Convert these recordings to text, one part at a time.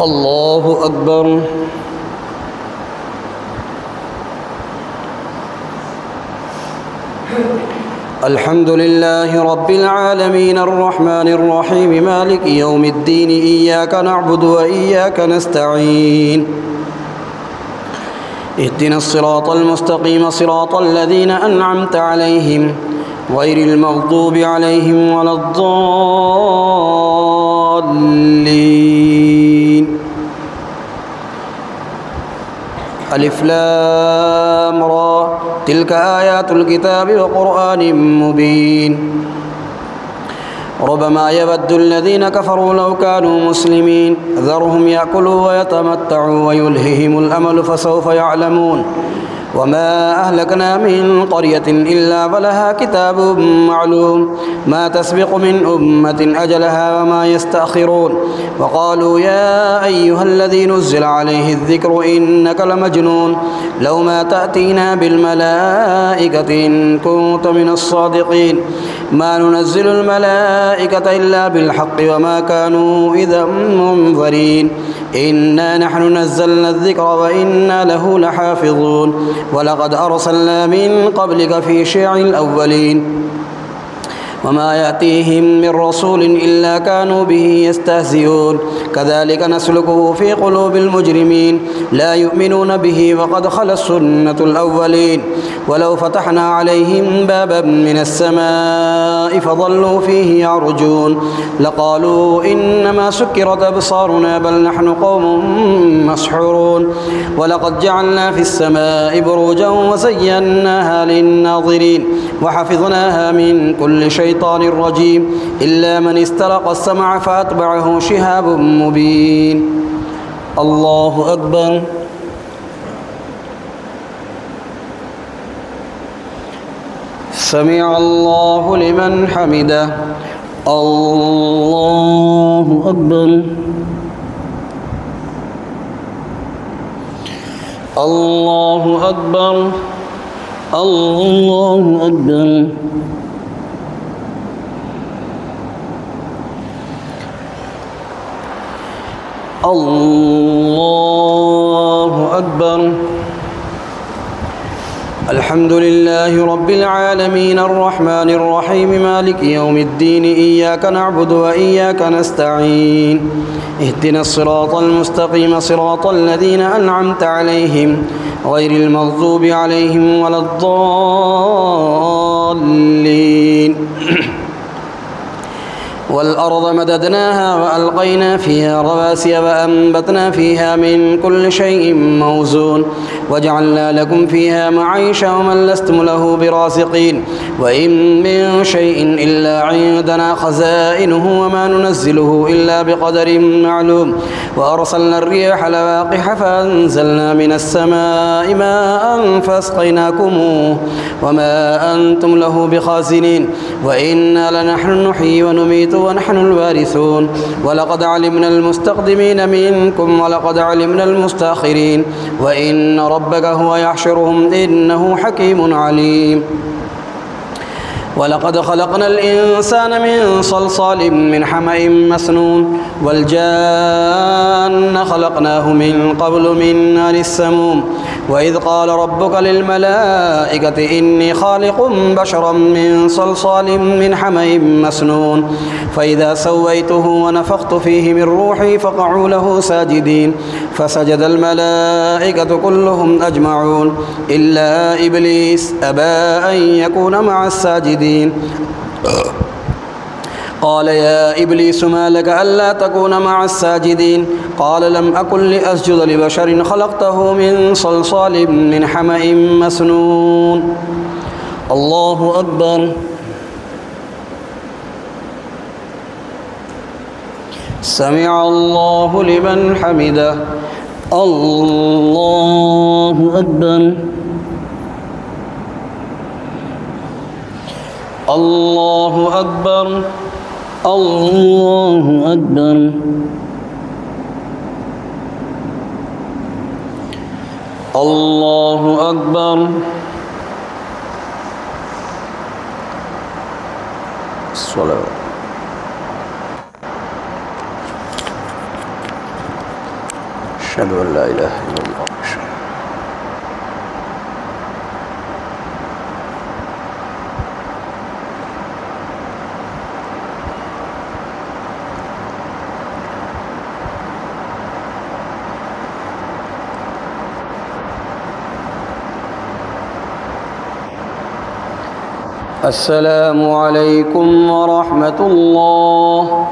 الله أكبر. الحمد لله رب العالمين الرحمن الرحيم مالك يوم الدين إياك نعبد وإياك نستعين اهدنا الصراط المستقيم صراط الذين أنعمت عليهم غير المغضوب عليهم ولا الضالين. ألف لام را تلك آيات الكتاب وقرآن مبين. ربما يود الذين كفروا لو كانوا مسلمين ذرهم يأكلوا ويتمتعوا ويلههم الأمل فسوف يعلمون. وما أهلكنا من قرية إلا ولها كتاب معلوم ما تسبق من أمة أجلها وما يستأخرون. وقالوا يا أيها الذي نزل عليه الذكر إنك لمجنون لو ما تأتينا بالملائكة إن كنت من الصادقين ما ننزل الملائكة إلا بالحق وما كانوا إذا منظرين إنا نحن نزلنا الذكر وإنا له لحافظون. ولقد أرسلنا من قبلك في شيع الأولين وما يأتيهم من رسول إلا كانوا به يستهزئون كذلك نسلكه في قلوب المجرمين لا يؤمنون به وقد خلت سنة الأولين. ولو فتحنا عليهم بابا من السماء فظلوا فيه يعرجون لقالوا إنما سكرت أبصارنا بل نحن قوم مسحورون. ولقد جعلنا في السماء بروجا وزيناها للناظرين وحفظناها من كل شيطان رجيم إلا من استرق السمع فأتبعه شهاب مبين. الله أكبر. سمع الله لمن حمده. الله أكبر. الله أكبر. الله أكبر. الله أكبر. الحمد لله رب العالمين الرحمن الرحيم مالك يوم الدين إياك نعبد وإياك نستعين اهدنا الصراط المستقيم صراط الذين أنعمت عليهم غير المغضوب عليهم ولا الضالين. والأرض مددناها وألقينا فيها رواسي وأنبتنا فيها من كل شيء موزون وجعلنا لكم فيها معيشة ومن لستم له برازقين وإن من شيء إلا عندنا خزائنه وما ننزله إلا بقدر معلوم. وأرسلنا الرياح لواقح فأنزلنا من السماء ماء فأسقيناكموه وما أنتم له بخازنين وإنا لنحن نحيي ونميت ونحن الوارثون. ولقد علمنا المستقدمين منكم ولقد علمنا المستأخرين وإن ربك هو يحشرهم إنه حكيم عليم. ولقد خلقنا الإنسان من صلصال من حمأ مسنون والجان خلقناه من قبل من نار السموم. وإذ قال ربك للملائكة إني خالق بشرا من صلصال من حمأ مسنون فإذا سويته ونفخت فيه من روحي فقعوا له ساجدين فسجد الملائكة كلهم أجمعون إلا إبليس أبى أن يكون مع الساجدين قال يا إبليس ما لك ألا تكون مع الساجدين قال لم أكن لأسجد لبشر خلقته من صلصال من حمأ مسنون. الله أكبر. سمع الله لمن حمده. الله أكبر. الله أكبر. الله أكبر. الله أكبر. الصلاة. أشهد أن لا إله إلا الله. السلام عليكم ورحمة الله.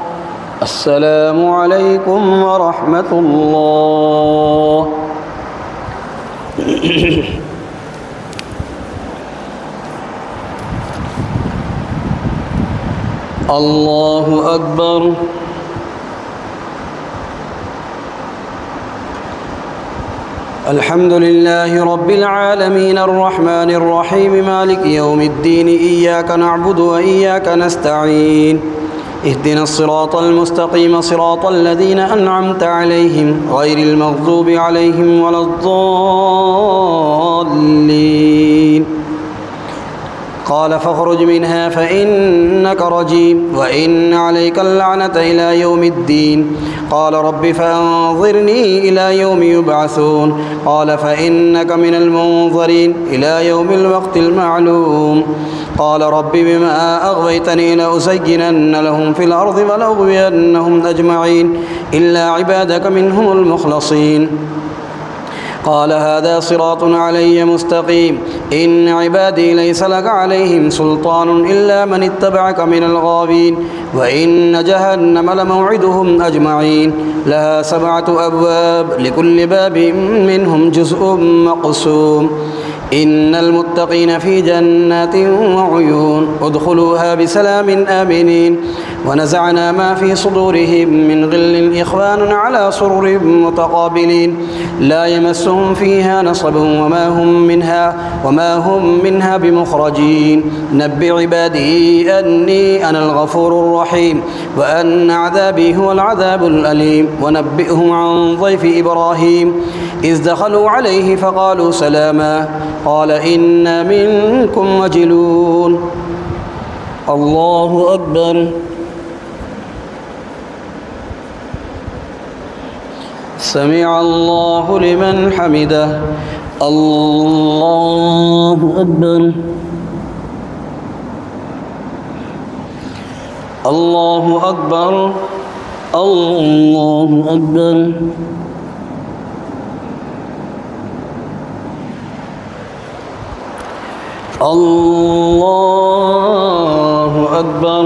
السلام عليكم ورحمة الله. الله أكبر. الحمد لله رب العالمين الرحمن الرحيم مالك يوم الدين إياك نعبد وإياك نستعين اهدنا الصراط المستقيم صراط الذين أنعمت عليهم غير المغضوب عليهم ولا الضالين. قال فاخرج منها فإنك رجيم وإن عليك اللعنة إلى يوم الدين. قال رب فأنظرني إلى يوم يبعثون. قال فإنك من المنظرين إلى يوم الوقت المعلوم. قال رب بما أغويتني لأزينن لهم في الأرض ولأغوينهم أجمعين إلا عبادك منهم المخلصين. قال هذا صراط علي مستقيم إن عبادي ليس لك عليهم سلطان إلا من اتبعك من الغاوين وإن جهنم لموعدهم أجمعين لها 7 أبواب لكل باب منهم جزء مقسوم. إن المتقين في جنات وعيون ادخلوها بسلام آمنين. ونزعنا ما في صدورهم من غل إخوان على سرر متقابلين لا يمسهم فيها نصب وما هم منها بمخرجين. نبئ عبادي أني أنا الغفور الرحيم وأن عذابي هو العذاب الأليم. ونبئهم عن ضيف إبراهيم إذ دخلوا عليه فقالوا سلاما قال إنا منكم وجلون. الله أكبر. سمع الله لمن حمده. الله أكبر. الله أكبر. الله أكبر. الله أكبر.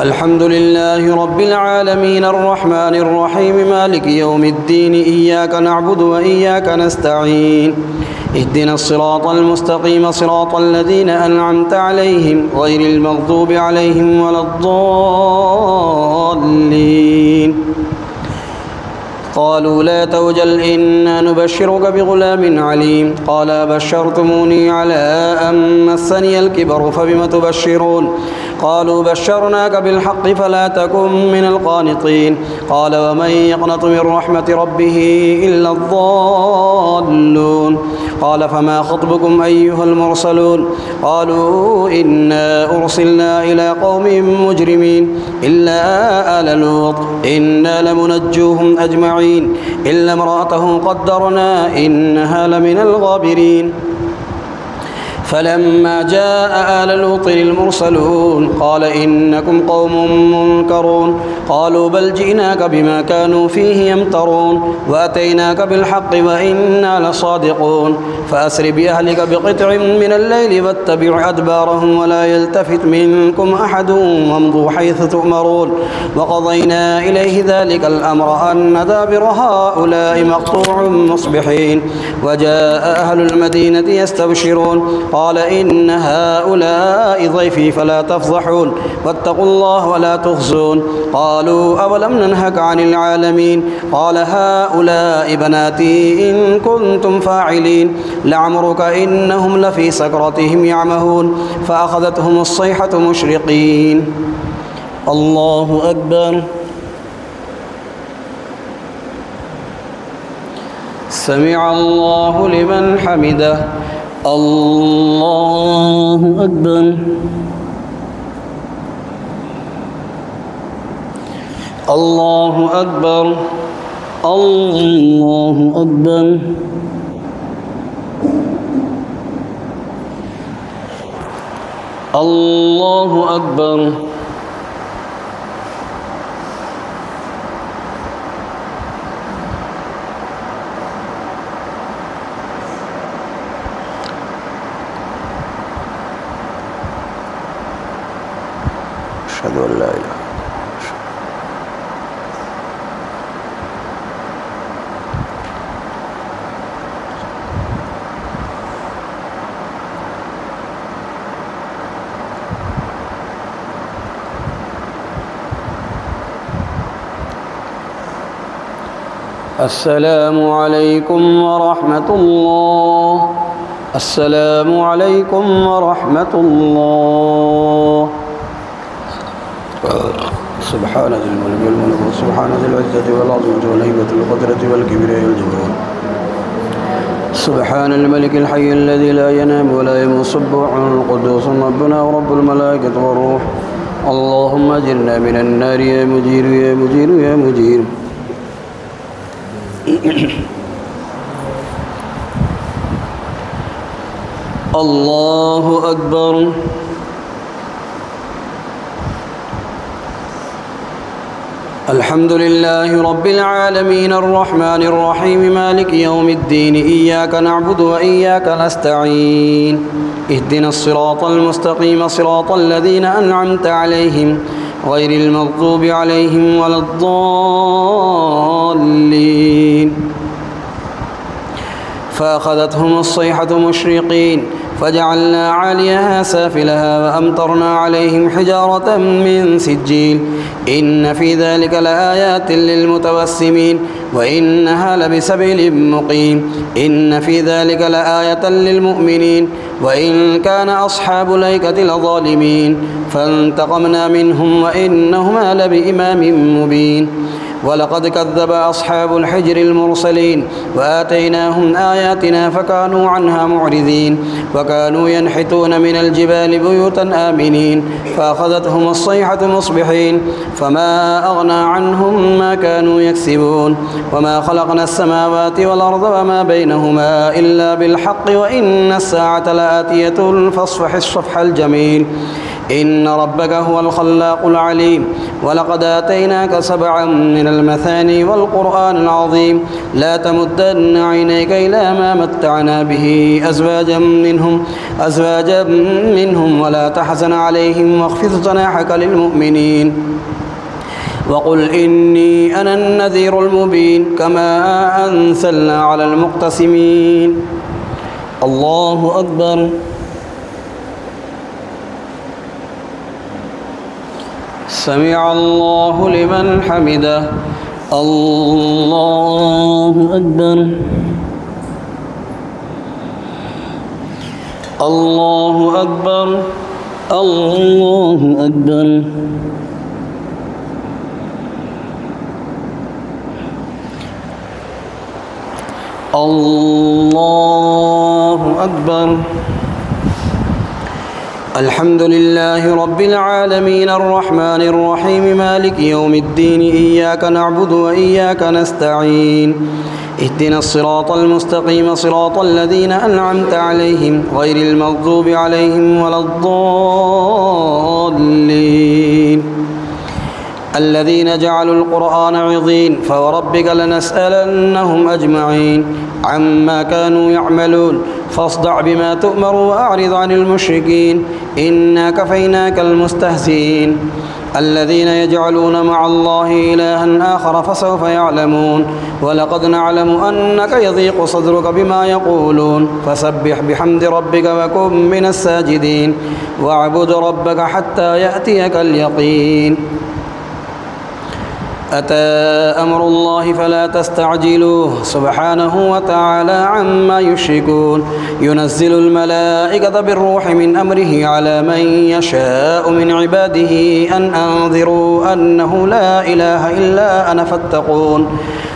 الحمد لله رب العالمين الرحمن الرحيم مالك يوم الدين إياك نعبد وإياك نستعين اهدنا الصراط المستقيم صراط الذين أنعمت عليهم غير المغضوب عليهم ولا الضالين. قالوا لا توجل إنا نبشرك بغلام عليم. قال بشرتموني على أن مسني الكبر فبم تبشرون. قالوا بشرناك بالحق فلا تكن من القانطين. قال ومن يقنط من رحمة ربه إلا الضالون. قال فما خطبكم أيها المرسلون. قالوا إنا أرسلنا إلى قوم مجرمين إلا آل لوط إنا لمنجوهم أجمعين إلا امرأته قدرنا إنها لمن الغابرين. فلما جاء آل لوط المرسلون قال إنكم قوم منكرون. قالوا بل جئناك بما كانوا فيه يمترون وأتيناك بالحق وإنا لصادقون. فأسر بأهلك بقطع من الليل واتبع أدبارهم ولا يلتفت منكم أحد وامضوا حيث تؤمرون. وقضينا إليه ذلك الأمر أن دابر هؤلاء مقطوع مصبحين. وجاء أهل المدينة يستبشرون قال إن هؤلاء ضيفي فلا تفضحون واتقوا الله ولا تخزون. قالوا أولم ننهك عن العالمين. قال هؤلاء بناتي إن كنتم فاعلين. لعمرك إنهم لفي سكرتهم يعمهون فأخذتهم الصيحة مشرقين. الله أكبر. سمع الله لمن حمده. الله أكبر. الله أكبر. الله أكبر الله أكبر أشهد أن لا إله. السلام عليكم ورحمة الله. السلام عليكم ورحمة الله. سبحان ذي الملك والملكوت سبحان ذي العزة والعظمة والهيبة والقدرة والكبرياء والجبروت سبحان الملك الحي الذي لا ينام ولا يموت سبح القدوس ربنا ورب الملائكة والروح. اللهم أجرنا من النار يا مجير يا مجير يا مجير. الله أكبر. الحمد لله رب العالمين الرحمن الرحيم مالك يوم الدين إياك نعبد وإياك نستعين اهدنا الصراط المستقيم صراط الذين أنعمت عليهم غير المغضوب عليهم ولا الضالين. فأخذتهم الصيحة مشرقين فجعلنا عاليها سافلها وأمطرنا عليهم حجارة من سجيل إن في ذلك لآيات للمتوسمين وإنها لبسبيل مقيم إن في ذلك لآية للمؤمنين وإن كان أصحاب الأيكة لظالمين فانتقمنا منهم وإنهما لبإمام مبين. ولقد كذب أصحاب الحجر المرسلين وآتيناهم آياتنا فكانوا عنها معرضين وكانوا ينحتون من الجبال بيوتا آمنين فأخذتهم الصيحة مصبحين فما أغنى عنهم ما كانوا يكسبون وما خلقنا السماوات والأرض وما بينهما إلا بالحق وإن الساعة لآتية فاصفح الصفح الجميل إن ربك هو الخلاق العليم. ولقد آتيناك 7 من المثاني والقرآن العظيم لا تمدن عينيك إلى ما متعنا به أزواجا منهم ولا تحزن عليهم واخفض جناحك للمؤمنين وقل إني أنا النذير المبين كما أنزلنا على المقتسمين. الله أكبر. سمع الله لمن حمده. الله أكبر. الله أكبر. الله أكبر. الله أكبر. الحمد لله رب العالمين الرحمن الرحيم مالك يوم الدين إياك نعبد وإياك نستعين اهدنا الصراط المستقيم صراط الذين أنعمت عليهم غير المغضوب عليهم ولا الضالين الذين جعلوا القرآن عضين فوربك لنسألنهم أجمعين عما كانوا يعملون فاصدع بما تؤمر وأعرض عن المشركين إنا كفيناك المستهزئين الذين يجعلون مع الله إلها آخر فسوف يعلمون ولقد نعلم أنك يضيق صدرك بما يقولون فسبح بحمد ربك وكن من الساجدين واعبد ربك حتى يأتيك اليقين. أتى أمر الله فلا تستعجلوه سبحانه وتعالى عما يشركون ينزل الملائكة بالروح من أمره على من يشاء من عباده أن أنذروا أنه لا إله إلا أنا فاتقون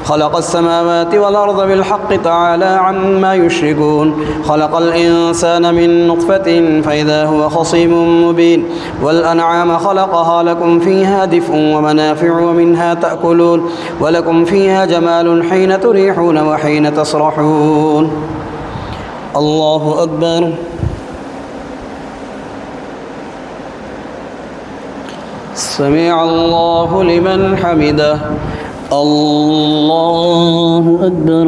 خلق السماوات والأرض بالحق تعالى عما يشركون خلق الإنسان من نطفة فإذا هو خصيم مبين والأنعام خلقها لكم فيها دفء ومنافع ومنها تأكلون ولكم فيها جمال حين تريحون وحين تسرحون. الله أكبر. سمع الله لمن حمده. الله أكبر.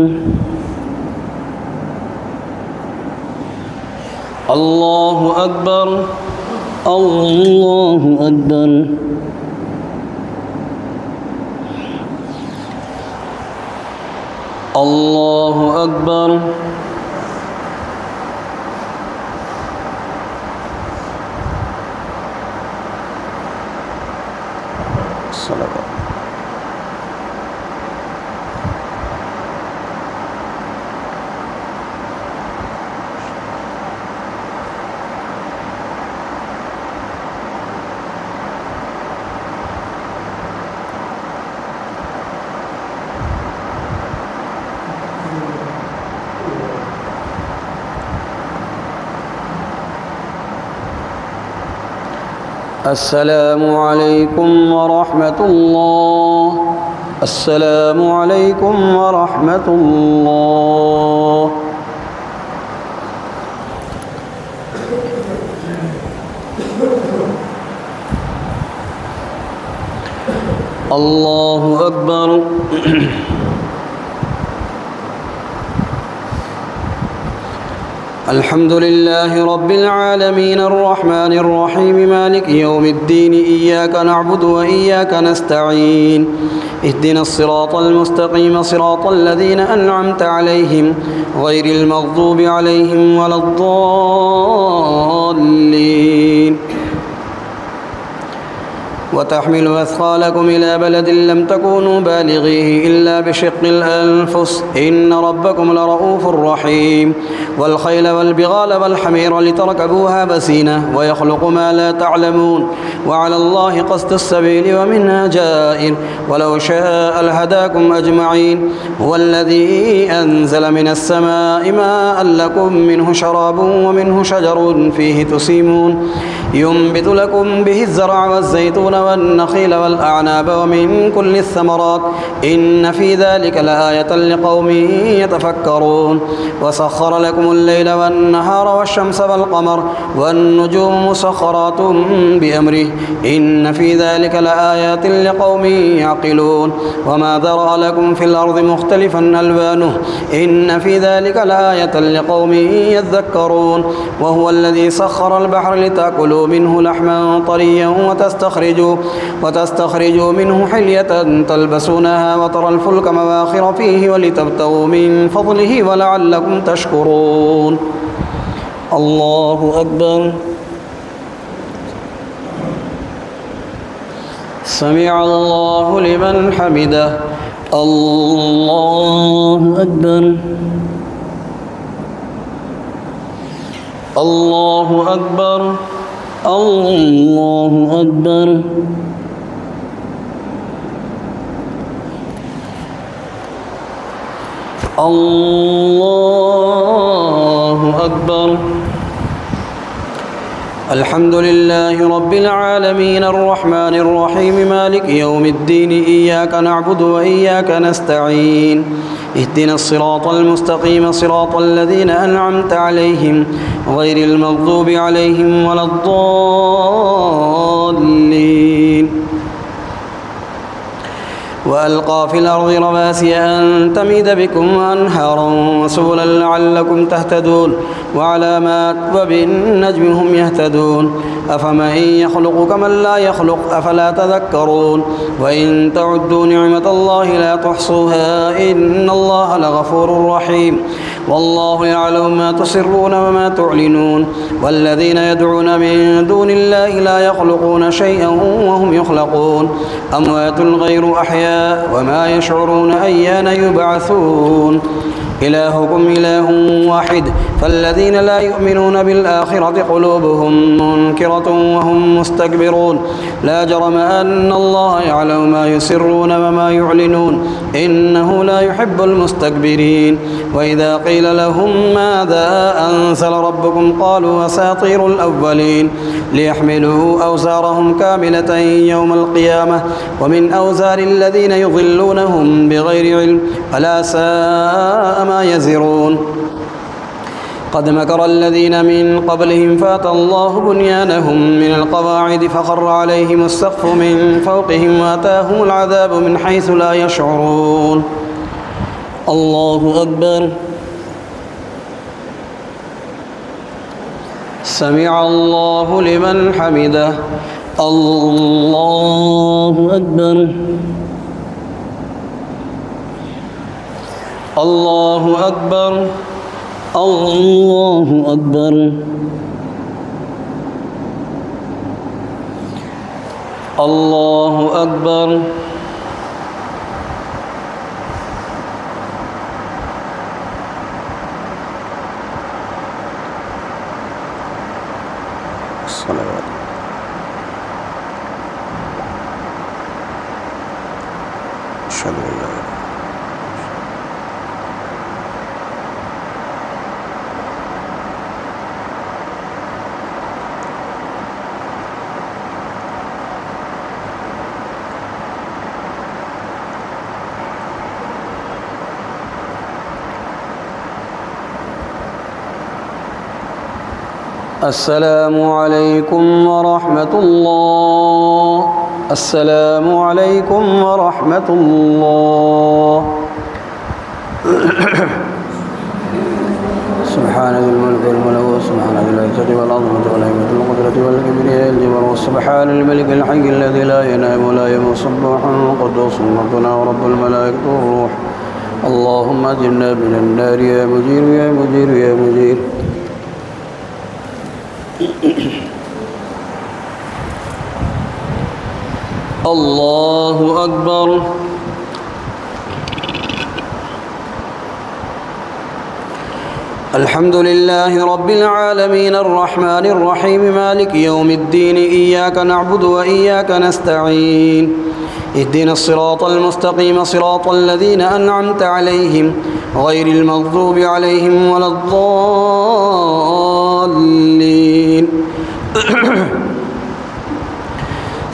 الله أكبر. الله أكبر. الله أكبر. السلام عليكم ورحمة الله. السلام عليكم ورحمة الله. الله أكبر. الحمد لله رب العالمين الرحمن الرحيم مالك يوم الدين إياك نعبد وإياك نستعين اهدنا الصراط المستقيم صراط الذين أنعمت عليهم غير المغضوب عليهم ولا الضالين. وتحملوا أثقالكم إلى بلد لم تكونوا بالغيه إلا بشق الأنفس إن ربكم لرؤوف رحيم. والخيل والبغال والحمير لتركبوها بسينة ويخلق ما لا تعلمون وعلى الله قصد السبيل ومنها جائر ولو شاء لهداكم أجمعين. هو الذي أنزل من السماء ماء لكم منه شراب ومنه شجر فيه تسيمون ينبت لكم به الزرع والزيتون والنخيل والأعناب ومن كل الثمرات إن في ذلك لآية لقوم يتفكرون. وسخر لكم الليل والنهار والشمس والقمر والنجوم مسخرات بأمره إن في ذلك لآيات لقوم يعقلون. وما ذرأ لكم في الأرض مختلفا ألوانه إن في ذلك لآية لقوم يذكرون. وهو الذي سخر البحر لتأكلوا منه لحما طريا وتستخرجوا منه حلية تلبسونها وترى الفلك مواخر فيه ولتبتغوا من فضله ولعلكم تشكرون. الله أكبر. سمع الله لمن حمده. الله أكبر. الله أكبر. الله أكبر. الله أكبر. الحمد لله رب العالمين الرحمن الرحيم مالك يوم الدين إياك نعبد وإياك نستعين اهدنا الصراط المستقيم صراط الذين أنعمت عليهم غير المغضوب عليهم ولا الضالين. وألقى في الأرض رواسي أن تميد بكم وأنهارا وسبلا لعلكم تهتدون وعلامات وبالنجم هم يهتدون. أفمن يخلق كمن لا يخلق أفلا تذكرون. وإن تعدوا نعمة الله لا تحصوها إن الله لغفور رحيم. والله يعلم ما تسرون وما تعلنون. والذين يدعون من دون الله لا يخلقون شيئا وهم يخلقون أموات غير أحياء وما يشعرون أيان يبعثون. إلهكم إله واحد فالذين لا يؤمنون بالآخرة قلوبهم منكرة وهم مستكبرون لا جرم أن الله يعلم ما يسرون وما يعلنون إنه لا يحب المستكبرين وإذا قيل لهم ماذا أنزل ربكم قالوا أساطير الأولين ليحملوا أوزارهم كاملة يوم القيامة ومن أوزار الذين يضلونهم بغير علم ألا ساء ما يزرون قد مكر الذين من قبلهم فأتى الله بنيانهم من القواعد فخر عليهم السقف من فوقهم وأتاهم العذاب من حيث لا يشعرون الله أكبر سمع الله لمن حمده الله أكبر الله أكبر الله أكبر الله أكبر الصلوات أشهد أن لا إله السلام عليكم ورحمة الله السلام عليكم ورحمة الله سبحان ذي الملك والملك سبحان ذي العزة والعظمة والهيبة والقدرة والكبرياء الجبر سبحان الملك الحي الذي لا ينام ولا يموت سبح قدوس ربنا ورب الملائكة والروح اللهم أجرنا من النار يا مجير يا مجير يا مجير الله أكبر الحمد لله رب العالمين الرحمن الرحيم مالك يوم الدين إياك نعبد وإياك نستعين اهدنا الصراط المستقيم صراط الذين أنعمت عليهم غير المغضوب عليهم ولا الضالين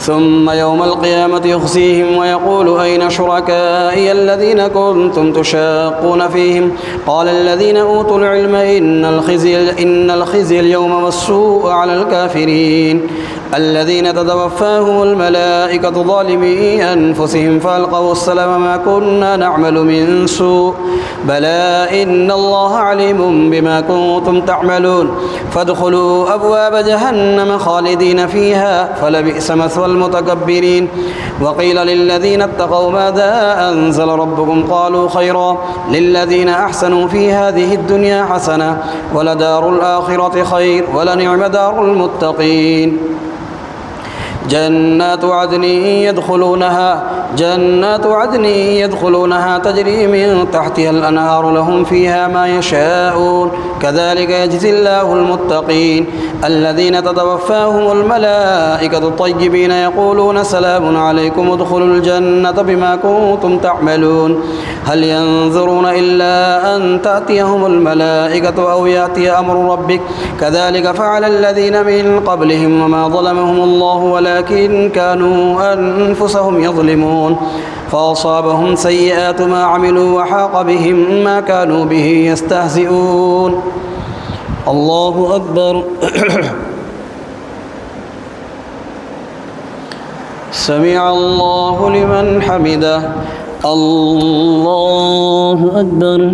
ثم يوم القيامة يخزيهم ويقول أين شركائي الذين كنتم تشاقون فيهم قال الذين أوتوا العلم إن الخزي اليوم والسوء على الكافرين الذين تتوفاهم الملائكة ظالمي أنفسهم فألقوا السلام ما كنا نعمل من سوء بلى إن الله عليم بما كنتم تعملون فادخلوا أبواب جهنم خالدين فيها فلبئس مثوى المتكبرين وقيل للذين اتقوا ماذا أنزل ربكم قالوا خيرا للذين أحسنوا في هذه الدنيا حسنة ولدار الآخرة خير ولنعم دار المتقين جنات عدن يدخلونها تجري من تحتها الأنهار لهم فيها ما يشاءون كذلك يجزي الله المتقين الذين تتوفاهم الملائكة طيبين يقولون سلام عليكم ادخلوا الجنة بما كنتم تعملون هل ينظرون إلا أن تأتيهم الملائكة أو يأتي أمر ربك كذلك فعل الذين من قبلهم وما ظلمهم الله ولكن كانوا أنفسهم يظلمون فأصابهم سيئات ما عملوا وحاق بهم ما كانوا به يستهزئون الله أكبر سمع الله لمن حمده الله أكبر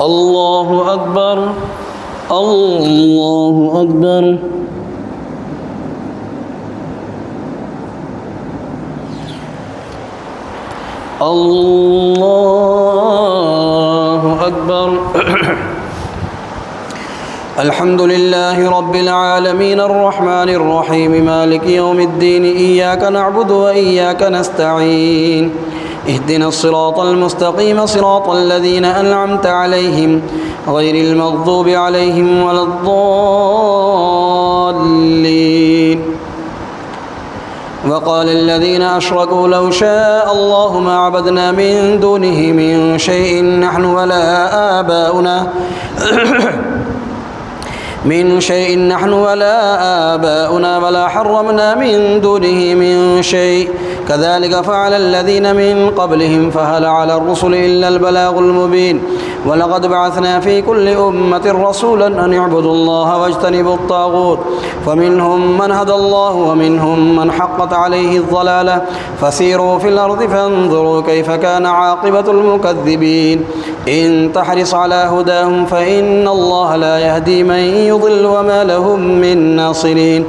الله أكبر الله أكبر الله أكبر الحمد لله رب العالمين الرحمن الرحيم مالك يوم الدين إياك نعبد وإياك نستعين اهدنا الصراط المستقيم صراط الذين أنعمت عليهم غير المغضوب عليهم ولا الضالين. وقال الذين أشركوا لو شاء الله ما عبدنا من دونه من شيء نحن ولا آباؤنا ولا حرمنا من دونه من شيء كذلك فعل الذين من قبلهم فهل على الرسل إلا البلاغ المبين. ولقد بعثنا في كل أمة رسولا أن يعبدوا الله واجتنبوا الطاغوت فمنهم من هدى الله ومنهم من حقت عليه الضلالة فسيروا في الأرض فانظروا كيف كان عاقبة المكذبين. إن تحرص على هداهم فإن الله لا يهدي من يضل وما لهم من ناصرين.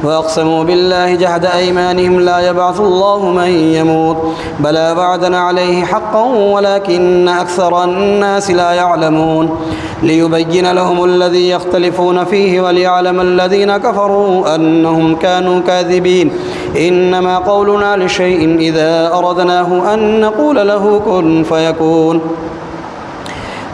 وأقسموا بالله جهد أيمانهم لا يبعث الله من يموت بلى وعدا عليه حقا ولكن أكثر الناس لا يعلمون. ليبين لهم الذي يختلفون فيه وليعلم الذين كفروا أنهم كانوا كاذبين. إنما قولنا لشيء إذا أردناه أن نقول له كن فيكون.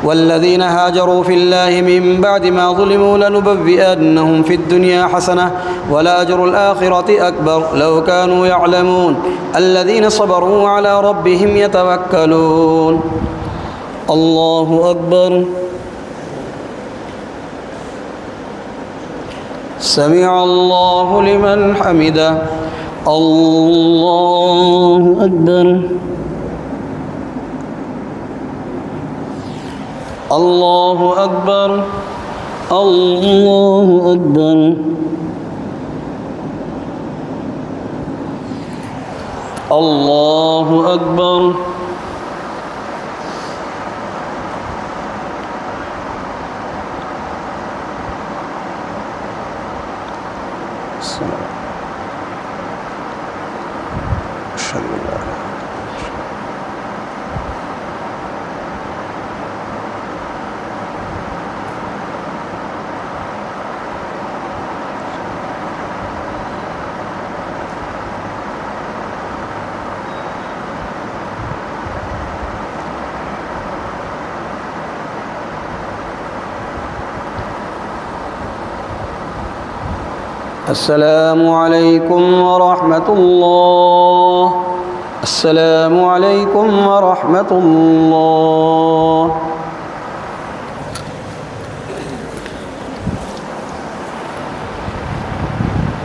والذين هاجروا في الله من بعد ما ظلموا لنبوئنهم في الدنيا حسنة ولأجر الآخرة أكبر لو كانوا يعلمون. الذين صبروا على ربهم يتوكلون. الله أكبر. سمع الله لمن حمده. الله أكبر. الله أكبر. الله أكبر. الله أكبر. السلام عليكم ورحمة الله. السلام عليكم ورحمة الله.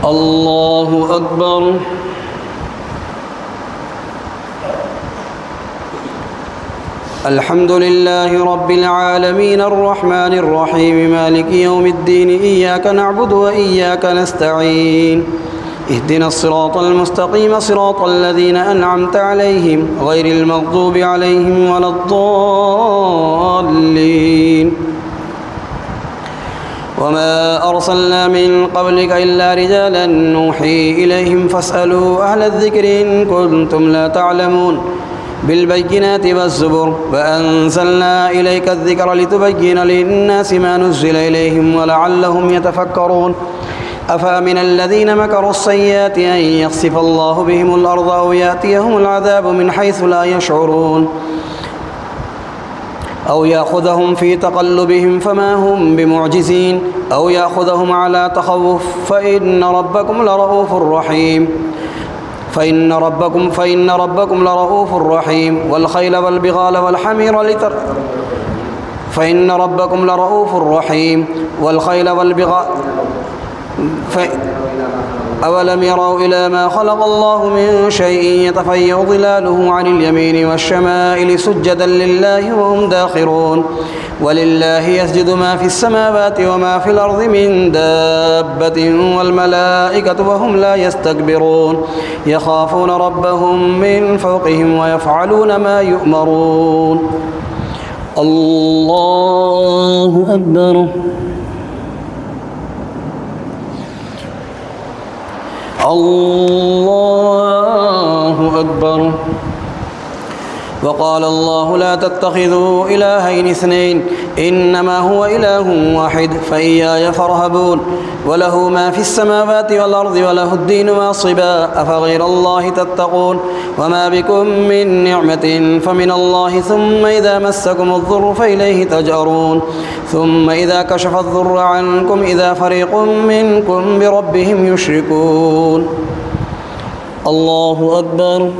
الله أكبر. الحمد لله رب العالمين الرحمن الرحيم مالك يوم الدين إياك نعبد وإياك نستعين اهدنا الصراط المستقيم صراط الذين أنعمت عليهم غير المغضوب عليهم ولا الضالين. وما أرسلنا من قبلك إلا رجالا نوحي إليهم فاسألوا أهل الذكر إن كنتم لا تعلمون. بالبينات والزبر وأنزلنا إليك الذكر لتبين للناس ما نزل إليهم ولعلهم يتفكرون. أفأمن الذين مكروا السيئات أن يخسف الله بهم الأرض أو يأتيهم العذاب من حيث لا يشعرون أو يأخذهم في تقلبهم فما هم بمعجزين أو يأخذهم على تخوف فإن ربكم لرؤوف رحيم. والخيل والبغال والحمير أولم يروا إلى ما خلق الله من شيء يتفيأ ظلاله عن اليمين والشمائل سجدا لله وهم داخرون. ولله يسجد ما في السماوات وما في الأرض من دابة والملائكة وهم لا يستكبرون يخافون ربهم من فوقهم ويفعلون ما يؤمرون. الله أكبر. الله أكبر. وقال الله لا تتخذوا إلهين اثنين إنما هو إله واحد فإياي فارهبون وله ما في السماوات والأرض وله الدين واصبا أفغير الله تتقون وما بكم من نعمة فمن الله ثم إذا مسكم الضر فإليه تجأرون ثم إذا كشف الضر عنكم إذا فريق منكم بربهم يشركون الله أكبر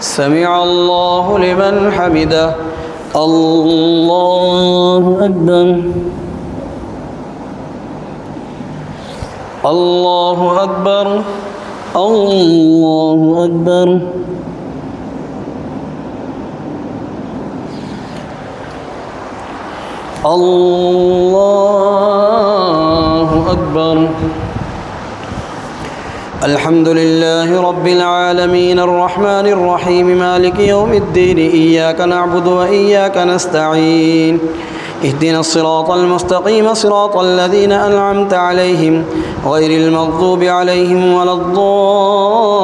سمع الله لمن حمده الله أكبر الله أكبر الله أكبر الله أكبر الحمد لله رب العالمين الرحمن الرحيم مالك يوم الدين إياك نعبد وإياك نستعين اهدنا الصراط المستقيم صراط الذين أنعمت عليهم غير المغضوب عليهم ولا الضالين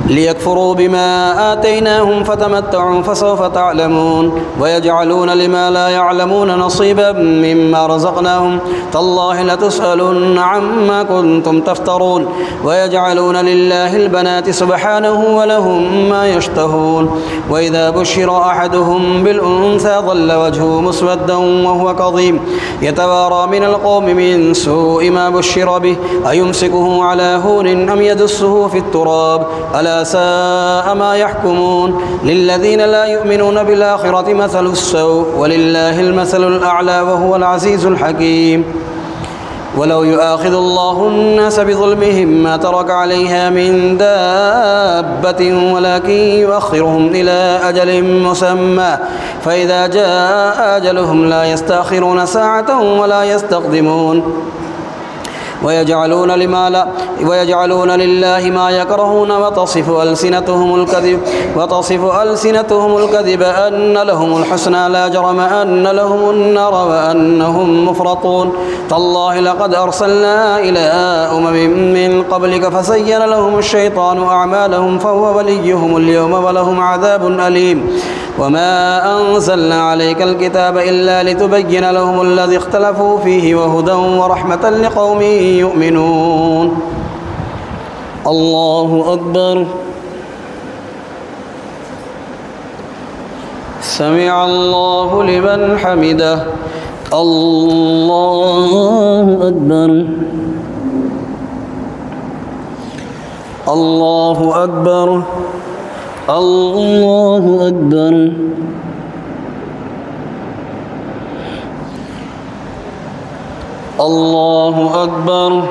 ليكفروا بما آتيناهم فتمتعوا فسوف تعلمون ويجعلون لما لا يعلمون نصيبا مما رزقناهم تالله لتسألن عما كنتم تفترون ويجعلون لله البنات سبحانه ولهم ما يشتهون وإذا بشر أحدهم بالأنثى ظل وجهه مسودا وهو كظيم يتوارى من القوم من سوء ما بشر به أيمسكه على هون أم يدسه في التراب ألا ساء ما يحكمون للذين لا يؤمنون بالآخرة مثل السوء ولله المثل الأعلى وهو العزيز الحكيم ولو يؤاخذ الله الناس بظلمهم ما ترك عليها من دابة ولكن يؤخرهم إلى أجل مسمى فإذا جاء أجلهم لا يستأخرون ساعة ولا يستقدمون ويجعلون لله ما يكرهون وتصف ألسنتهم الكذب أن لهم الحسنى لا جرم أن لهم النار وأنهم مفرطون تالله لقد أرسلنا إلى أمم من قبلك فزين لهم الشيطان أعمالهم فهو وليهم اليوم ولهم عذاب أليم وما أنزلنا عليك الكتاب إلا لتبين لهم الذي اختلفوا فيه وهدى ورحمة لقوم يؤمنون الله أكبر سمع الله لمن حمده الله أكبر الله أكبر الله أكبر الله أكبر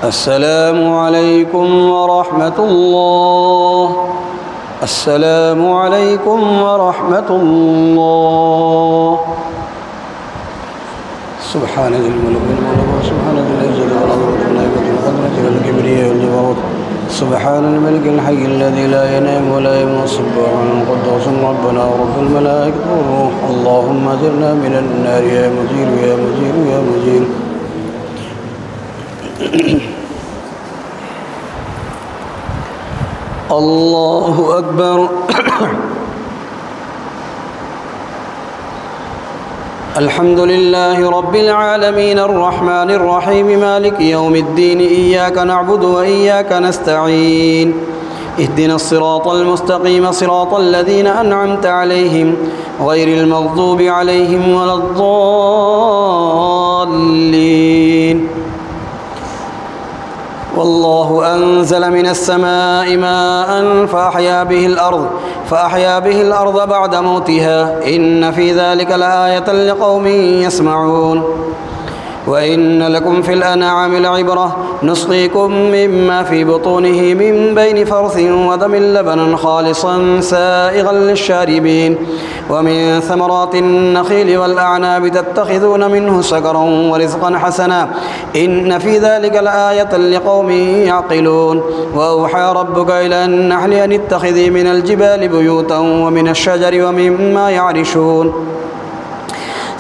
السلام عليكم ورحمة الله السلام عليكم ورحمة الله سبحان ذي الملك والملك سبحان ذي العزة والعظمة والقدرة والكبرياء والجبروت سبحان الملك الحي الذي لا ينام ولا يموت سبحان القدوس ربنا ورب الملائكة والروح اللهم اجرنا من النار يا مجير يا مجير يا مجير الله أكبر الحمد لله رب العالمين الرحمن الرحيم مالك يوم الدين إياك نعبد وإياك نستعين اهدنا الصراط المستقيم صراط الذين أنعمت عليهم غير المغضوب عليهم ولا الضالين والله أنزل من السماء ماء فأحيا به الأرض بعد موتها إن في ذلك لآية لقوم يسمعون وإن لكم في الأنعام لعبرة نسقيكم مما في بطونه من بين فرث ودم لبنا خالصا سائغا للشاربين ومن ثمرات النخيل والأعناب تتخذون منه سكرا ورزقا حسنا إن في ذلك لآية لقوم يعقلون وأوحى ربك إلى النحل أن اتخذي من الجبال بيوتا ومن الشجر ومما يعرشون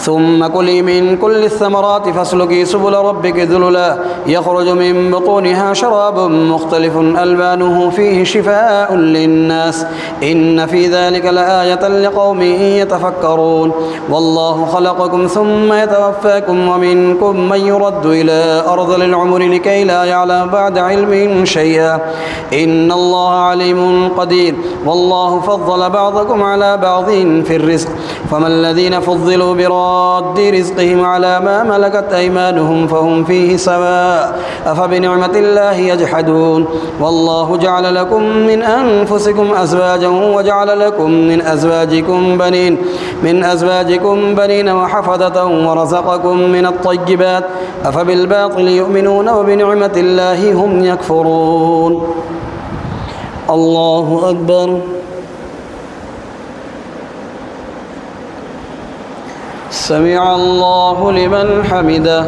ثم كلي من كل الثمرات فاسلكي سبل ربك ذللا يخرج من بطونها شراب مختلف ألوانه فيه شفاء للناس إن في ذلك لآية لقوم يتفكرون والله خلقكم ثم يتوفاكم ومنكم من يرد إلى أرذل العمر لكي لا يعلم بعد علم شيئا إن الله عليم قدير والله فضل بعضكم على بعض في الرزق فما الذين فضلوا براد رزقهم على ما ملكت أيمانهم فهم فيه سواء أفبنعمة الله يجحدون والله جعل لكم من أنفسكم أزواجا وجعل لكم من أزواجكم بنين وحفدة ورزقكم من الطيبات أفبالباطل يؤمنون وبنعمة الله هم يكفرون الله أكبر سمع الله لمن حمده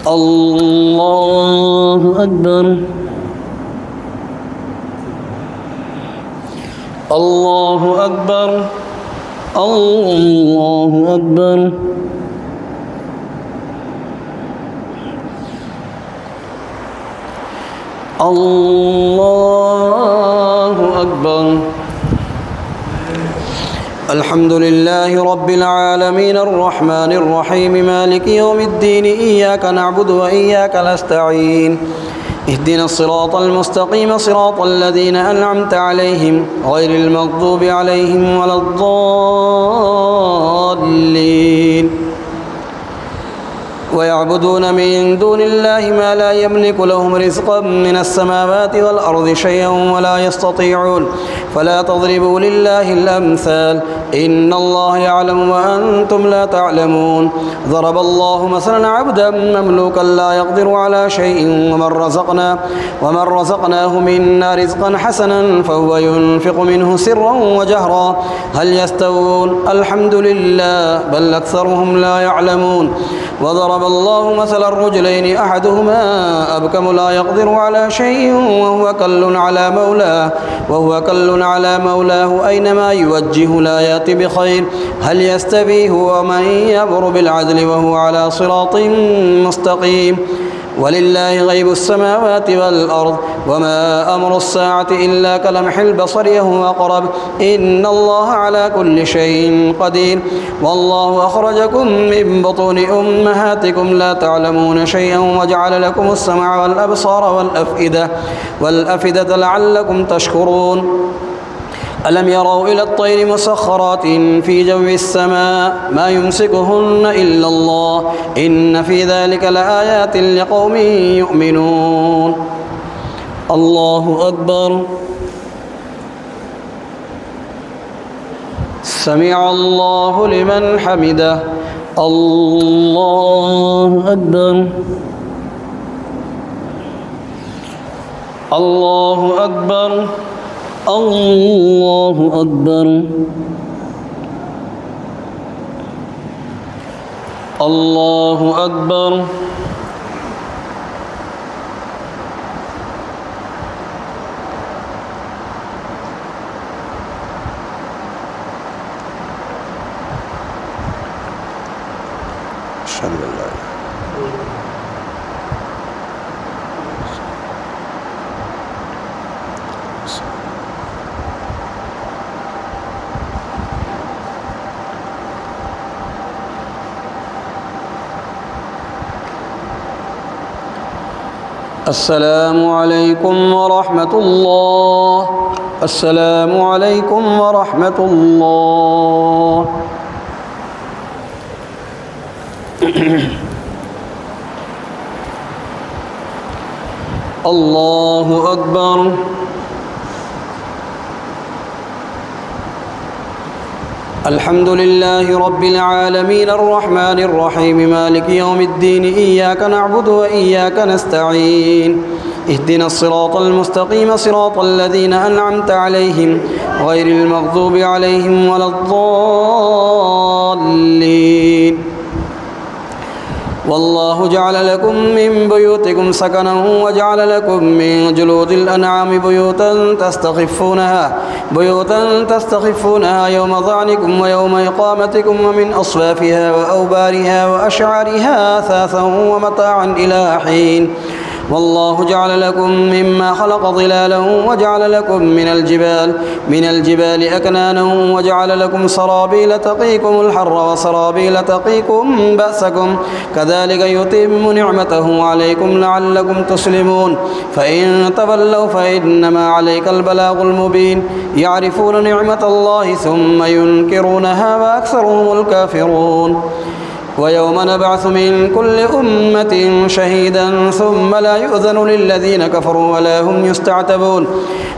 الله أكبر الله أكبر الله أكبر الله أكبر الحمد لله رب العالمين الرحمن الرحيم مالك يوم الدين إياك نعبد وإياك نستعين اهدنا الصراط المستقيم صراط الذين أنعمت عليهم غير المغضوب عليهم ولا الضالين ويعبدون من دون الله ما لا يملك لهم رزقا من السماوات والأرض شيئا ولا يستطيعون فلا تضربوا لله الأمثال إن الله يعلم وأنتم لا تعلمون ضرب الله مثلا عبدا مملوكا لا يقدر على شيء ومن رزقناه منا رزقا حسنا فهو ينفق منه سرا وجهرا هل يستوون الحمد لله بل أكثرهم لا يعلمون وضرب الله مثلا الرجلين أحدهما أبكم لا يقدر على شيء وهو كل على مولاه أينما يوجه لا يأتي بخير هل يستوي هو ومن يأمر بالعدل وهو على صراط مستقيم ولله غيب السماوات والأرض وما أمر الساعة إلا كلمح البصر وهو أقرب إن الله على كل شيء قدير والله أخرجكم من بطون أمهاتكم لا تعلمون شيئا وجعل لكم السمع والأبصار والأفئدة لعلكم تشكرون ألم يروا إلى الطير مسخرات في جو السماء ما يمسكهن إلا الله إن في ذلك لآيات لقوم يؤمنون الله أكبر سمع الله لمن حمده الله أكبر الله أكبر الله أكبر الله أكبر أشهد أن لا إله السلام عليكم ورحمة الله السلام عليكم ورحمة الله الله أكبر الحمد لله رب العالمين الرحمن الرحيم مالك يوم الدين إياك نعبد وإياك نستعين اهدنا الصراط المستقيم صراط الذين أنعمت عليهم غير المغضوب عليهم ولا الضالين والله جعل لكم من بيوتكم سكنا وجعل لكم من جلود الأنعام بيوتا تستخفونها يوم ظعنكم ويوم إقامتكم ومن أصوافها وأوبارها وأشعارها أثاثا ومتاعا إلى حين والله جعل لكم مما خلق ظلالا وجعل لكم من الجبال أكنانا وجعل لكم سرابيل تقيكم الحر وسرابيل تقيكم بأسكم كذلك يتم نعمته عليكم لعلكم تسلمون فإن تولوا فإنما عليك البلاغ المبين يعرفون نعمة الله ثم ينكرونها وأكثرهم الكافرون ويوم نبعث من كل أمة شهيدا ثم لا يؤذن للذين كفروا ولا هم يستعتبون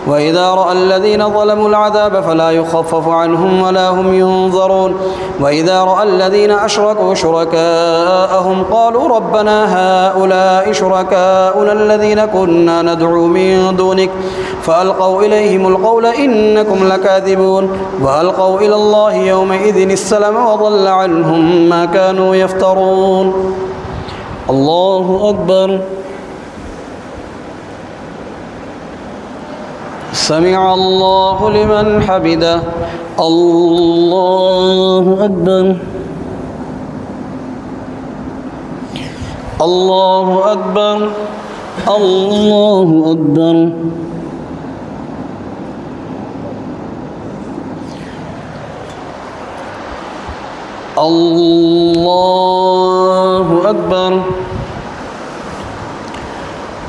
وإذا رأى الذين ظلموا العذاب فلا يخفف عنهم ولا هم ينظرون وإذا رأى الذين أشركوا شركاءهم قالوا ربنا هؤلاء شركاؤنا الذين كنا ندعو من دونك فألقوا إليهم القول إنكم لكاذبون وألقوا إلى الله يومئذ السلم وضل عنهم ما كانوا يفترون الله أكبر سمع الله لمن حمده الله أكبر الله أكبر الله أكبر الله أكبر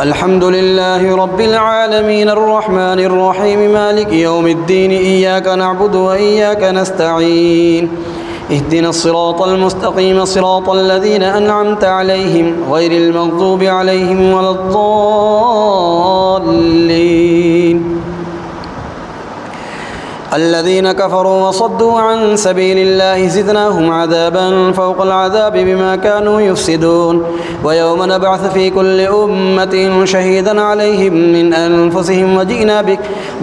الحمد لله رب العالمين الرحمن الرحيم مالك يوم الدين إياك نعبد وإياك نستعين اهدنا الصراط المستقيم صراط الذين أنعمت عليهم غير المغضوب عليهم ولا الضالين الذين كفروا وصدوا عن سبيل الله زدناهم عذابا فوق العذاب بما كانوا يفسدون ويوم نبعث في كل أمة شهيدا عليهم من أنفسهم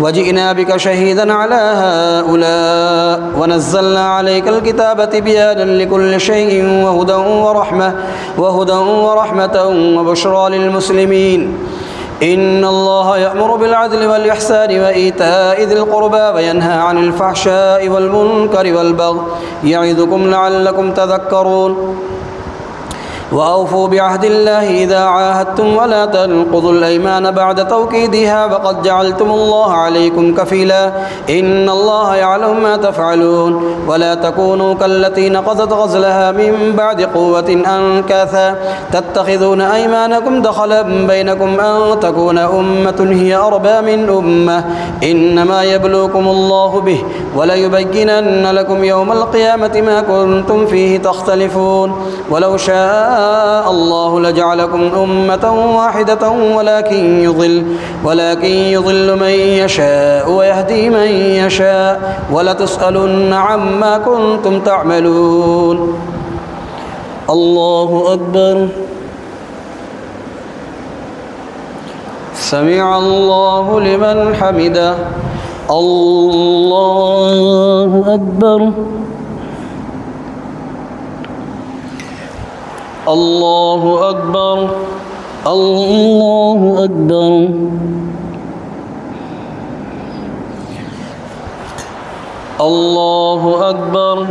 وجئنا بك شهيدا على هؤلاء ونزلنا عليك الكتاب تبيانا لكل شيء وهدى ورحمة وبشرى للمسلمين إن الله يأمر بالعدل والإحسان وإيتاء ذي القربى وينهى عن الفحشاء والمنكر والبغي يعظكم لعلكم تذكرون وأوفوا بعهد الله إذا عاهدتم ولا تنقضوا الأيمان بعد توكيدها وقد جعلتم الله عليكم كفيلا إن الله يعلم ما تفعلون ولا تكونوا كالتي نقضت غزلها من بعد قوة أنكاثا تتخذون أيمانكم دخلا بينكم أن تكون أمة هي أربى من أمة إنما يبلوكم الله به وليبينن لكم يوم القيامة ما كنتم فيه تختلفون ولو شاء الله لجعلكم أمة واحدة ولكن يضل من يشاء ويهدي من يشاء ولتسألن عما كنتم تعملون الله أكبر سمع الله لمن حمده الله أكبر الله أكبر الله أكبر الله أكبر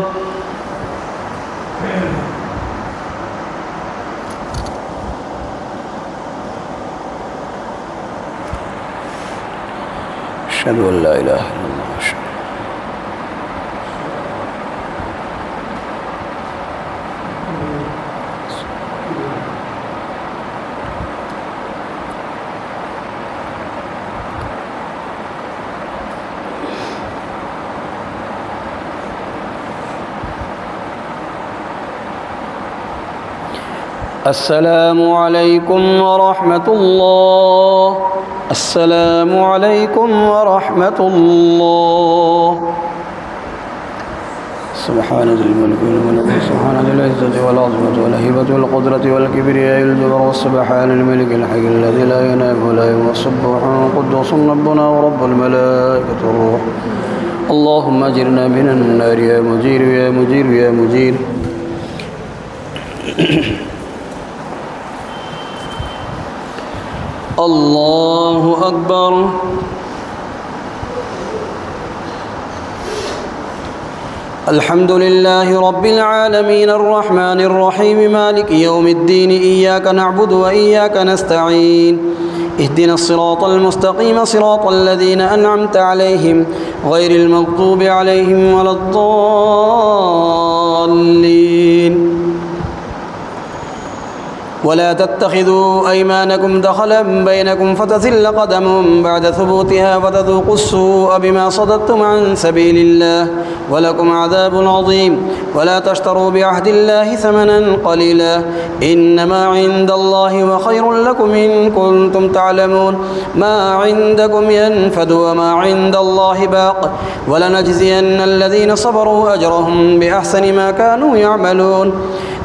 أشهد أن لا إله إلا الله السلام عليكم ورحمة الله السلام عليكم ورحمة الله سبحان ذي الملك والملك سبحان ذي العزة والعظمة والهيبة والقدرة والكبرياء الجبر والسبحان الملك الحي الذي لا ينام ولا يموت سبوح قدوس ربنا ورب الملائكة والروح. اللهم أجرنا من النار يا مجير يا مجير يا مجير. الله أكبر. الحمد لله رب العالمين الرحمن الرحيم مالك يوم الدين إياك نعبد وإياك نستعين اهدنا الصراط المستقيم صراط الذين أنعمت عليهم غير المغضوب عليهم ولا الضالين. ولا تتخذوا أيمانكم دخلا بينكم فتزل قدم بعد ثبوتها فتذوقوا السوء بما صددتم عن سبيل الله ولكم عذاب عظيم. ولا تشتروا بعهد الله ثمنا قليلا إنما عند الله وخير لكم إن كنتم تعلمون. ما عندكم ينفد وما عند الله باق ولنجزين الذين صبروا أجرهم بأحسن ما كانوا يعملون.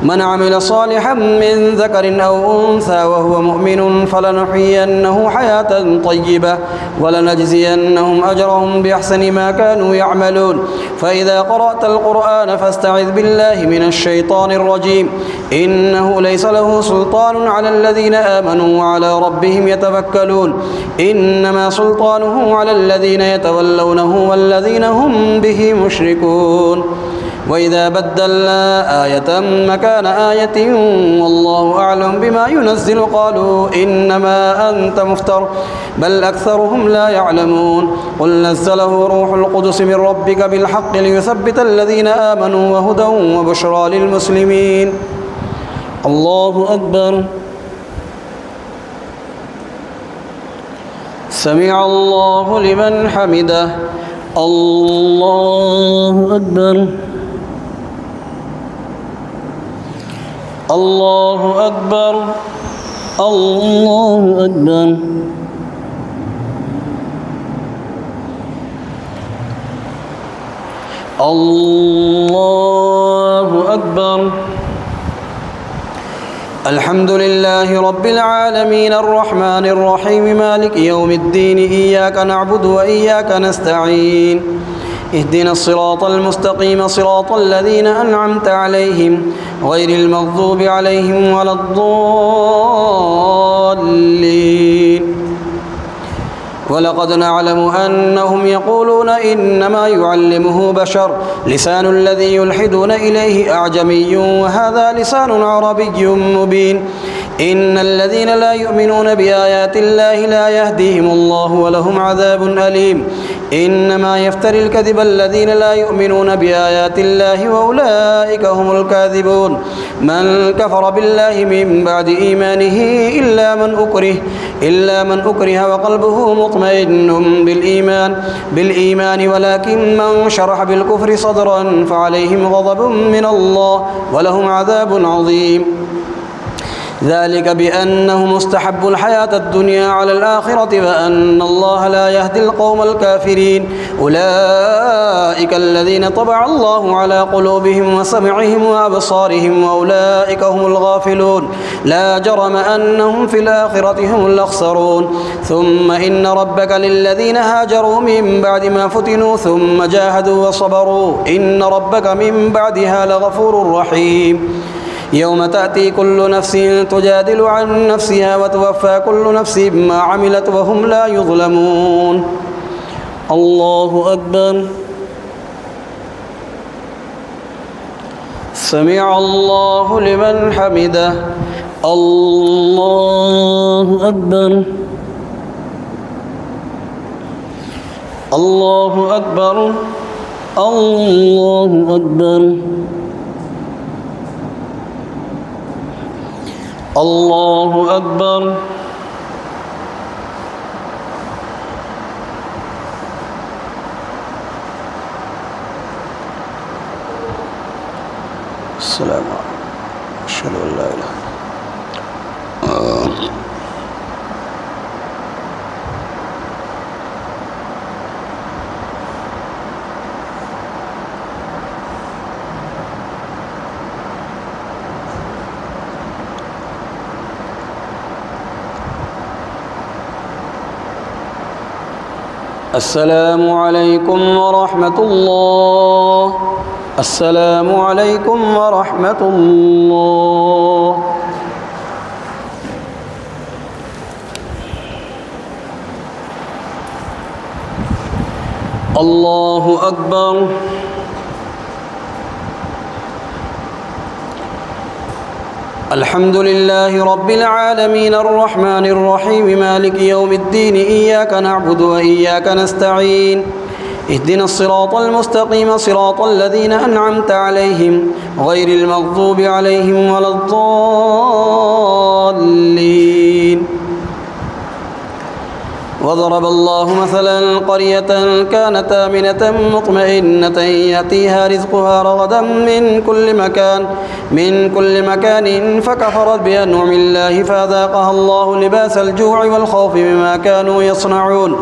من عمل صالحا من ذكر أو أنثى وهو مؤمن فلنحيينه حياة طيبة ولنجزينهم أجرهم بأحسن ما كانوا يعملون. فإذا قرأت القرآن فاستعذ بالله من الشيطان الرجيم إنه ليس له سلطان على الذين آمنوا وعلى ربهم يتوكلون. إنما سلطانه على الذين يتولونه والذين هم به مشركون. وإذا بدلنا آية مكان آية والله أعلم بما ينزل قالوا إنما أنت مفتر بل أكثرهم لا يعلمون. قل نزله روح القدس من ربك بالحق ليثبت الذين آمنوا وهدى وبشرى للمسلمين. الله أكبر. سمع الله لمن حمده. الله أكبر. الله أكبر. الله أكبر. الله أكبر. الحمد لله رب العالمين الرحمن الرحيم مالك يوم الدين إياك نعبد وإياك نستعين اهدنا الصراط المستقيم صراط الذين أنعمت عليهم غير المغضوب عليهم ولا الضالين. ولقد نعلم أنهم يقولون إنما يعلمه بشر لسان الذي يلحدون إليه أعجمي وهذا لسان عربي مبين. إن الذين لا يؤمنون بآيات الله لا يهديهم الله ولهم عذاب أليم. إنما يفتري الكذب الذين لا يؤمنون بآيات الله وأولئك هم الكاذبون. من كفر بالله من بعد إيمانه إلا من أكره وقلبه مطمئن بالإيمان ولكن من شرح بالكفر صدرا فعليهم غضب من الله ولهم عذاب عظيم. ذلك بأنهم استحبوا الحياة الدنيا على الآخرة وأن الله لا يهدي القوم الكافرين. أولئك الذين طبع الله على قلوبهم وسمعهم وأبصارهم وأولئك هم الغافلون. لا جرم أنهم في الآخرة هم الأخسرون. ثم إن ربك للذين هاجروا من بعد ما فتنوا ثم جاهدوا وصبروا إن ربك من بعدها لغفور رحيم. يوم تأتي كل نفس تجادل عن نفسها وتوفى كل نفس ما عملت وهم لا يظلمون. الله أكبر. سمع الله لمن حمده. الله أكبر. الله أكبر. الله أكبر. الله أكبر. السلام عليكم. أشهد أن لا إله إلا الله. السلام عليكم ورحمة الله. السلام عليكم ورحمة الله. الله أكبر. الحمد لله رب العالمين الرحمن الرحيم مالك يوم الدين إياك نعبد وإياك نستعين اهدنا الصراط المستقيم صراط الذين أنعمت عليهم غير المغضوب عليهم ولا الضالين. وضرب الله مثلا قرية كانت آمنة مطمئنة يأتيها رزقها رغدا من كل مكان فكفرت بأنعم الله فأذاقها الله لباس الجوع والخوف بما كانوا يصنعون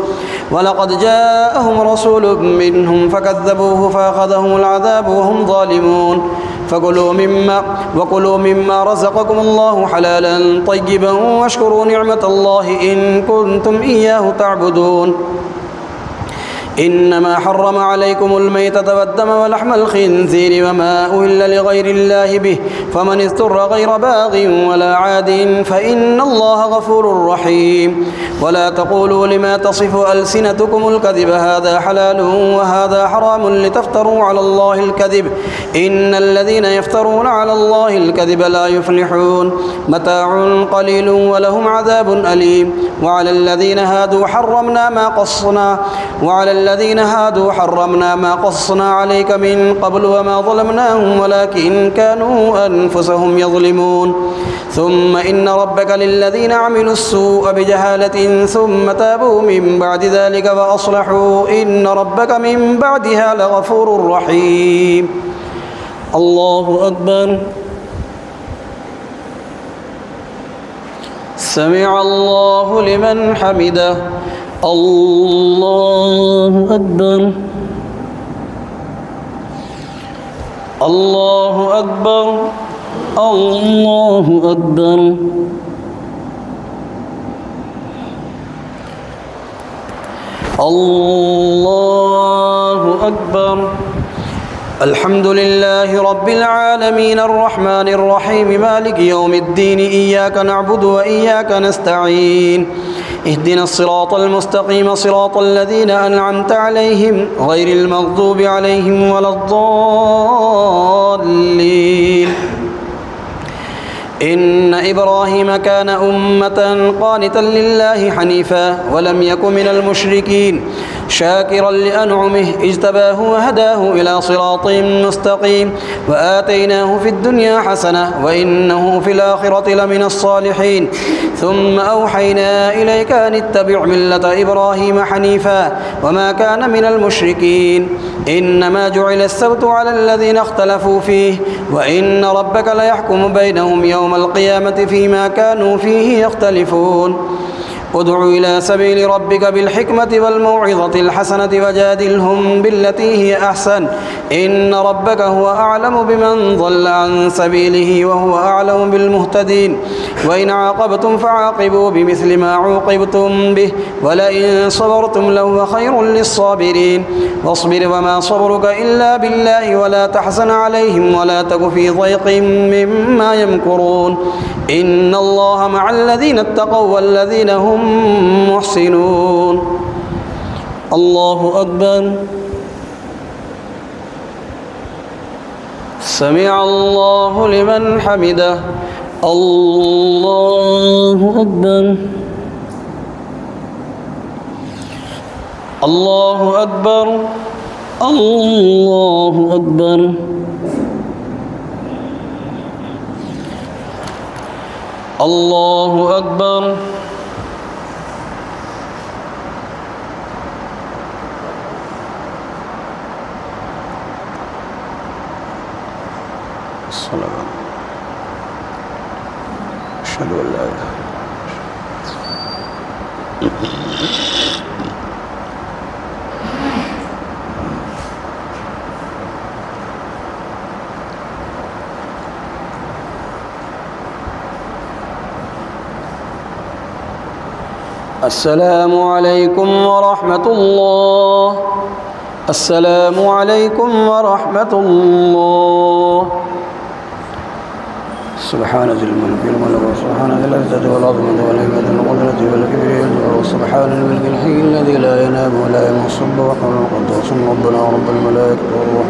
ولقد جاءهم رسول منهم فكذبوه فأخذهم العذاب وهم ظالمون وكلوا مما رزقكم الله حلالا طيبا واشكروا نعمة الله إن كنتم إياه تعبدون. إنما حرم عليكم الميتة والدم ولحم الخنزير وما أهل لغير الله به فمن اضطر غير باغ ولا عاد فإن الله غفور رحيم. ولا تقولوا لما تصف ألسنتكم الكذب هذا حلال وهذا حرام لتفتروا على الله الكذب إن الذين يفترون على الله الكذب لا يفلحون. متاع قليل ولهم عذاب أليم. وعلى الذين هادوا حرمنا ما قصنا عليك من قبل وما ظلمناهم ولكن كانوا أنفسهم يظلمون. ثم إن ربك للذين عملوا السوء بجهالة ثم تابوا من بعد ذلك وأصلحوا إن ربك من بعدها لغفور رحيم. الله أكبر. سمع الله لمن حمده. الله أكبر. الله أكبر. الله أكبر. الله أكبر. الحمد لله رب العالمين الرحمن الرحيم مالك يوم الدين إياك نعبد وإياك نستعين اهدنا الصراط المستقيم صراط الذين أنعمت عليهم غير المغضوب عليهم ولا الضالين. إن إبراهيم كان أمة قانتا لله حنيفا ولم يك من المشركين شاكرا لأنعمه اجتباه وهداه إلى صراط مستقيم وآتيناه في الدنيا حسنة وإنه في الآخرة لمن الصالحين. ثم أوحينا إليك أن اتبع ملة إبراهيم حنيفا وما كان من المشركين. إنما جعل السبت على الذين اختلفوا فيه وإن ربك ليحكم بينهم يوم القيامة فيما كانوا فيه يختلفون. ادع إلى سبيل ربك بالحكمة والموعظة الحسنة وجادلهم بالتي هي أحسن إن ربك هو أعلم بمن ضل عن سبيله وهو أعلم بالمهتدين. وإن عاقبتم فعاقبوا بمثل ما عوقبتم به ولئن صبرتم لهو خير للصابرين. واصبر وما صبرك إلا بالله ولا تحزن عليهم ولا تك في ضيق مما يمكرون إن الله مع الذين اتقوا والذين هم محسنون. الله أكبر. سمع الله لمن حمده. الله أكبر. الله أكبر. الله أكبر. الله أكبر. الصلاة. أشهد أن لا إله إلا الله. السلام عليكم ورحمة الله. السلام عليكم ورحمة الله. سبحان ذي الملك والملك سبحان ذي العزة والعظمة والهيبة والقدرة والكبرياء سبحان الملك الحي الذي لا ينام ولا يمس الضوء والقدوس ربنا ورب الملائكة والروح